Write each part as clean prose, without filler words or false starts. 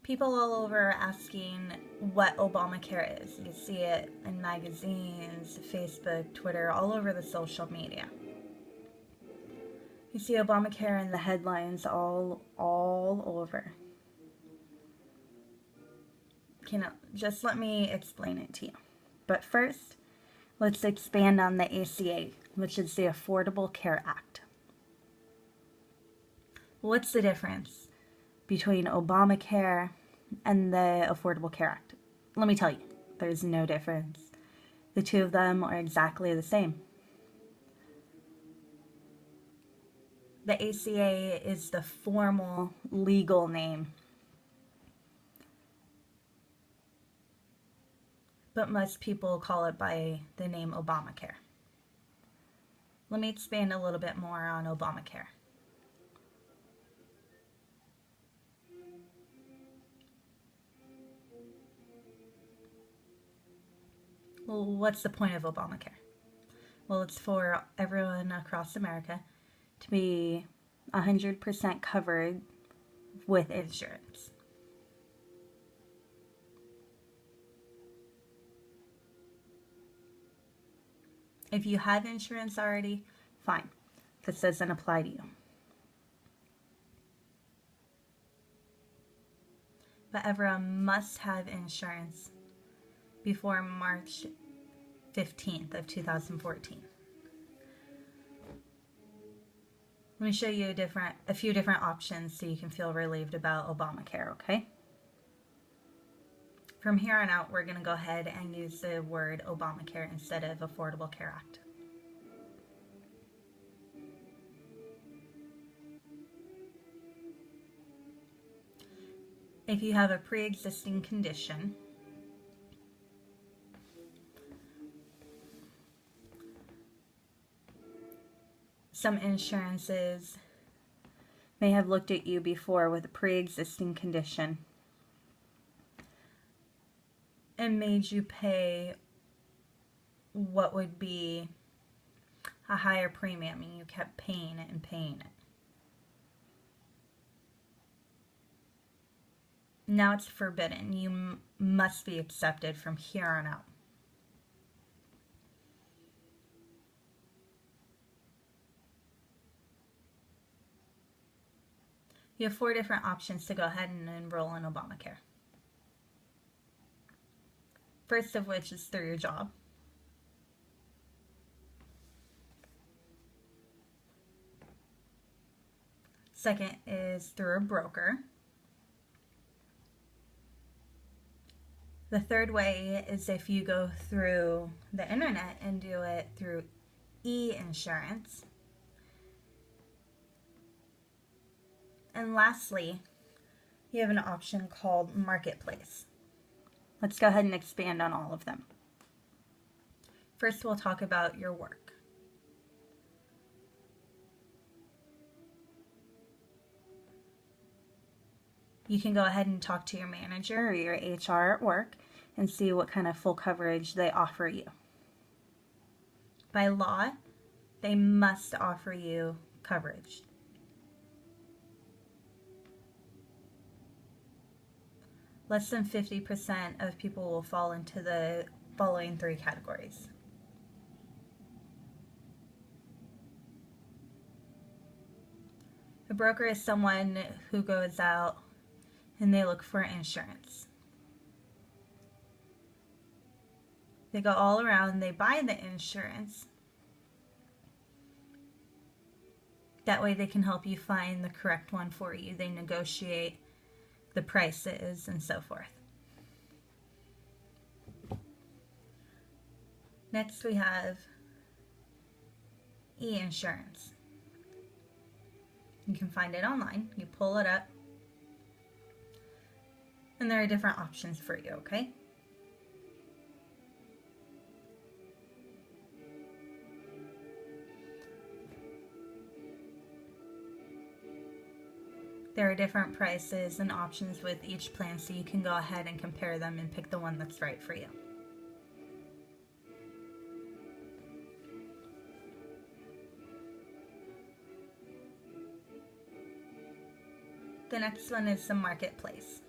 People all over are asking what Obamacare is. You see it in magazines, Facebook, Twitter, all over the social media. You see Obamacare in the headlines all over. Just let me explain it to you. But first, let's expand on the ACA, which is the Affordable Care Act. What's the difference between Obamacare and the Affordable Care Act? Let me tell you, there's no difference. The two of them are exactly the same. The ACA is the formal legal name, but most people call it by the name Obamacare. Let me expand a little bit more on Obamacare. Well, what's the point of Obamacare? Well, it's for everyone across America to be 100% covered with insurance. If you have insurance already, fine. This doesn't apply to you. But everyone must have insurance before March 15th of 2014. Let me show you a few different options so you can feel relieved about Obamacare, okay? From here on out, we're going to go ahead and use the word Obamacare instead of Affordable Care Act. If you have a pre-existing condition, some insurances may have looked at you before with a pre-existing condition and made you pay what would be a higher premium, and you kept paying it and paying it. Now it's forbidden. You must be accepted from here on out. You have 4 different options to go ahead and enroll in Obamacare. First of which is through your job. Second is through a broker. The third way is if you go through the internet and do it through e-insurance. And lastly, you have an option called Marketplace. Let's go ahead and expand on all of them. First, we'll talk about your work. You can go ahead and talk to your manager or your HR at work and see what kind of full coverage they offer you. By law, they must offer you coverage. Less than 50% of people will fall into the following 3 categories. A broker is someone who goes out and they look for insurance. They go all around, they buy the insurance. That way they can help you find the correct one for you. They negotiate the prices and so forth. Next we have e-insurance. You can find it online. You pull it up and there are different options for you, okay? There are different prices and options with each plan, so you can go ahead and compare them and pick the one that's right for you. The next one is the Marketplace.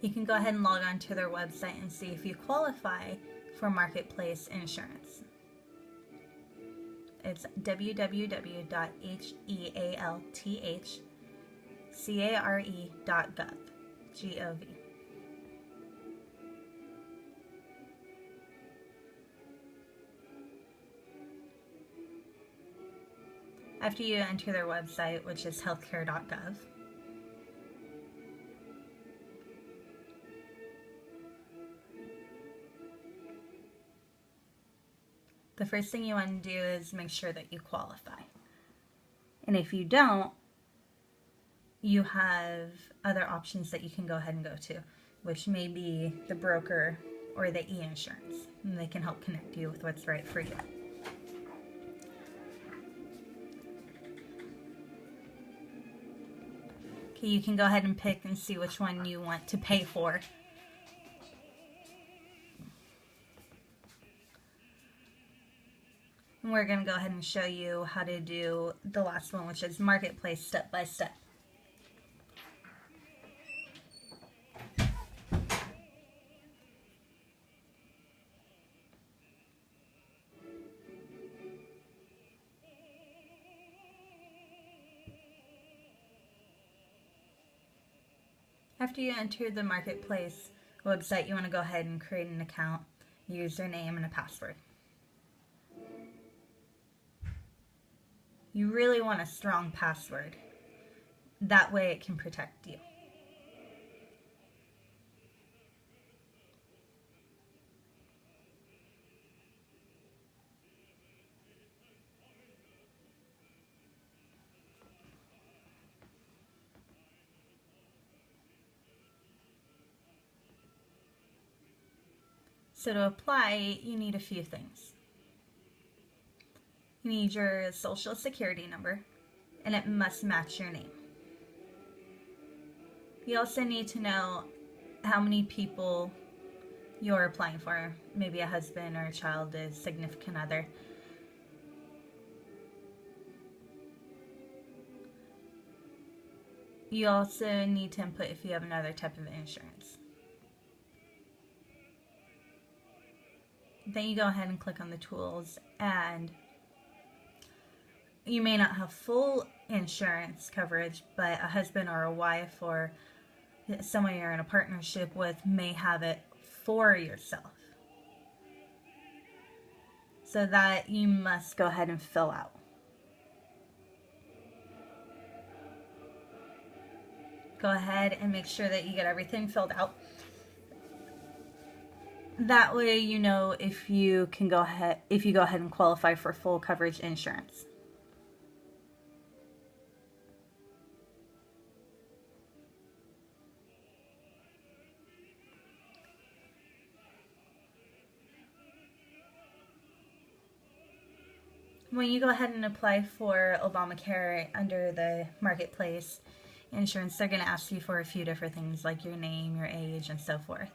you can go ahead and log on to their website and see if you qualify for marketplace insurance. It's www.healthcare.gov. G-O-V. After you enter their website, which is healthcare.gov, the first thing you want to do is make sure that you qualify. And if you don't, you have other options that you can go ahead and go to, which may be the broker or the e-insurance, and they can help connect you with what's right for you. Okay, you can go ahead and pick and see which one you want to pay for. And we're going to go ahead and show you how to do the last one, which is marketplace step by step. After you enter the marketplace website, you want to go ahead and create an account, username, and a password. You really want a strong password. That way it can protect you. So to apply, you need a few things. You need your social security number, and it must match your name. You also need to know how many people you're applying for, maybe a husband or a child, a significant other. You also need to input if you have another type of insurance. Then you go ahead and click on the tools, and you may not have full insurance coverage, but a husband or a wife or someone you're in a partnership with may have it for yourself. So that you must go ahead and fill out. Go ahead and make sure that you get everything filled out. That way you know if you go ahead and qualify for full coverage insurance. When you go ahead and apply for Obamacare under the marketplace insurance, they're going to ask you for a few different things like your name, your age, and so forth.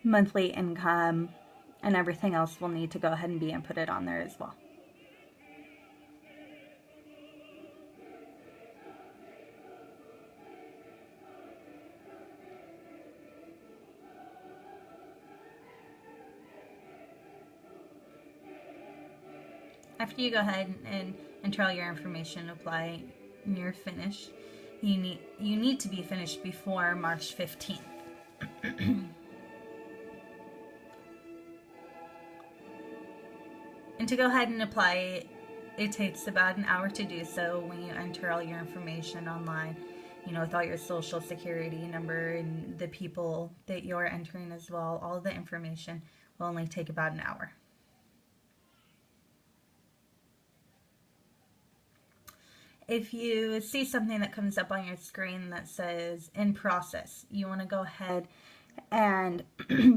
Monthly income and everything else will need to go ahead and be inputted on there as well. After you go ahead and enter all your information, apply, and you're finished, you need to be finished before March 15th. And to go ahead and apply, it takes about an hour to do so when you enter all your information online, with all your social security number and the people that you're entering as well. All the information will only take about an hour. If you see something that comes up on your screen that says in process, you want to go ahead and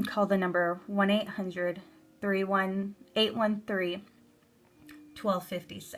call the number 1-800-813-1256.